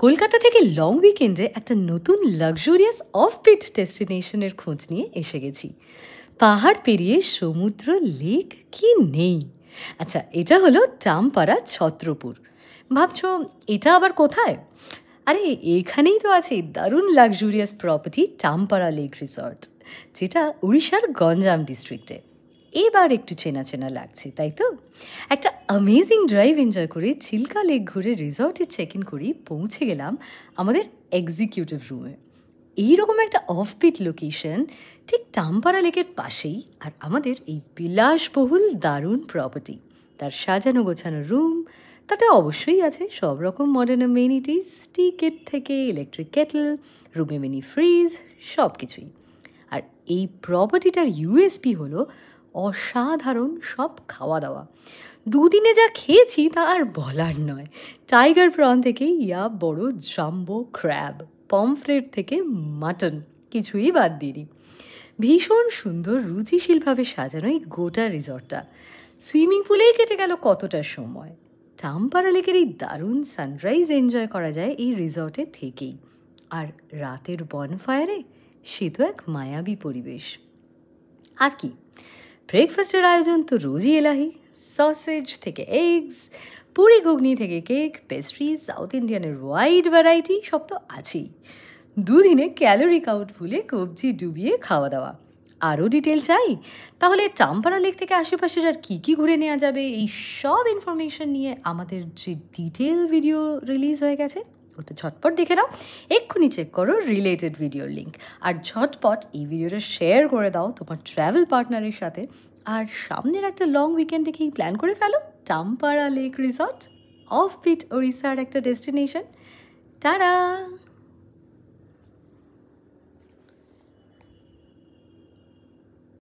কলকাতা থেকে লং উইকেন্ডে একটা নতুন লাক্সুরিয়াস অফবিট ডেস্টিনেশনের খোঁজ নিয়ে এসে গেছি। পাহাড় পেরিয়ে সমুদ্র, লেক কি নেই। আচ্ছা, এটা হলো টামপাড়া, ছত্রপুর। ভাবছো এটা আবার কোথায়? আরে, এখানেই তো আছে দারুণ লাক্সুরিয়াস প্রপার্টি টামপাড়া লেক রিসর্ট, যেটা উড়িষ্যার গঞ্জাম ডিস্ট্রিক্টে। এবার একটু চেনা চেনা লাগছে, তাই তো? একটা অ্যামেজিং ড্রাইভ এনজয় করে চিল্কা লেক ঘুরে রিসর্টে চেক ইন করেই পৌঁছে গেলাম আমাদের এক্সিকিউটিভ রুমে। এইরকম একটা অফবিট লোকেশন, ঠিক টামপাড়া লেকের পাশেই, আর আমাদের এই বিলাসবহুল দারুণ প্রপার্টি, তার সাজানো গোছানো রুম, তাতে অবশ্যই আছে সব রকম মডার্ন অ্যামেনিটিস, টি কিট থেকে ইলেকট্রিক কেটল, রুমে মিনি ফ্রিজ, সব কিছুই। আর এই প্রপার্টিটার ইউএসপি হলো অসাধারণ সব খাওয়া দাওয়া। দুদিনে যা খেয়েছি তা আর বলার নয়। টাইগার প্রন থেকে ইয়া বড় জাম্বো ক্র্যাব, পমফ্রেট থেকে মাটন, কিছুই বাদ দিইনি। ভীষণ সুন্দর রুচিশীলভাবে সাজানো এই গোটা রিসর্টটা। সুইমিং পুলেই কেটে গেল কতটা সময়। টামপাড়া লেকের এই দারুণ সানরাইজ এনজয় করা যায় এই রিসর্টে থেকেই। আর রাতের বনফায়ারে সে তো এক মায়াবী পরিবেশ। আর কি, ব্রেকফাস্টের আয়োজন তো রোজই এলাহি। সসেজ থেকে এগস, পুরি ঘুগনি থেকে কেক, পেস্ট্রি, সাউথ ইন্ডিয়ানের ওয়াইড ভ্যারাইটি, সব তো আছেই। দুদিনে ক্যালোরি কাউন্ট ভুলে কবজি ডুবিয়ে খাওয়া দাওয়া। আরও ডিটেল চাই? তাহলে টামপাড়া লেক থেকে আশেপাশের আর কী কী ঘুরে নেওয়া যাবে, এই সব ইনফরমেশন নিয়ে আমাদের যে ডিটেল ভিডিও রিলিজ হয়ে গেছে, ওটা ঝটপট দেখে নাও। এক্ষুনি চেক করো রিলেটেড ভিডিওর লিঙ্ক, আর ঝটপট এই ভিডিওটা শেয়ার করে দাও তোমার ট্রাভেল পার্টনারের সাথে। আর সামনের একটা লং উইকেন্ড দেখেই প্ল্যান করে ফেলো টামপাড়া লেক রিসর্ট, অফবিট ওড়িশার একটা ডেস্টিনেশন। তারা